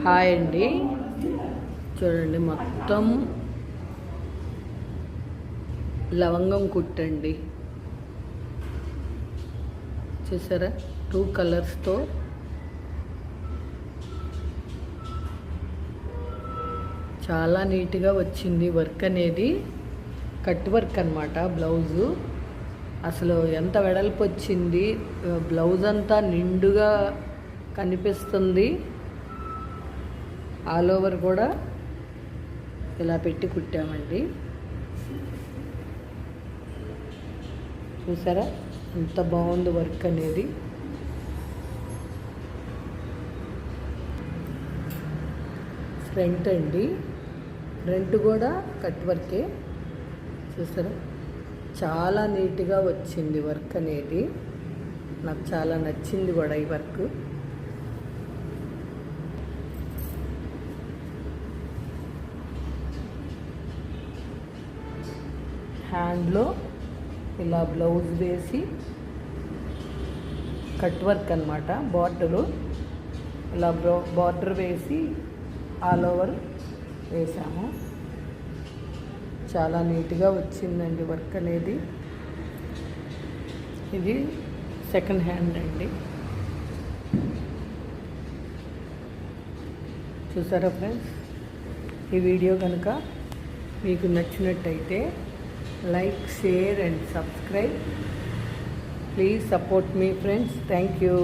Hi అండి, చూడండి మొత్తం లవంగం కుట్టండి. చూసారా, 2 కలర్స్తో చాలా నీట్గా వచ్చింది. వర్క్ అనేది కట్ వర్క్ అన్నమాట. బ్లౌజు అసలు ఎంత వెడల్పు వచ్చింది, బ్లౌజ్ అంతా నిండుగా కనిపిస్తుంది. ఆల్ ఓవర్ కూడా ఇలా పెట్టి కుట్టామండి. చూసారా ఎంత బాగుంది వర్క్ అనేది. ఫ్రంట్ అండి, ఫ్రంట్ కూడా కట్ వర్కే. చూసారా చాలా నీట్గా వచ్చింది వర్క్ అనేది. నాకు చాలా నచ్చింది కూడా ఈ వర్క్. హ్యాండ్లో ఇలా బ్లౌజ్ వేసి కట్ వర్క్ అన్నమాట. బార్డరు ఇలా బార్డర్ వేసి ఆల్ ఓవర్ వేసాము. చాలా నీట్గా వచ్చిందండి వర్క్ అనేది. ఇది సెకండ్ హ్యాండ్ అండి. చూసారా ఫ్రెండ్స్, ఈ వీడియో కనుక మీకు నచ్చినట్టయితే like, share and subscribe. Please support me friends. Thank you.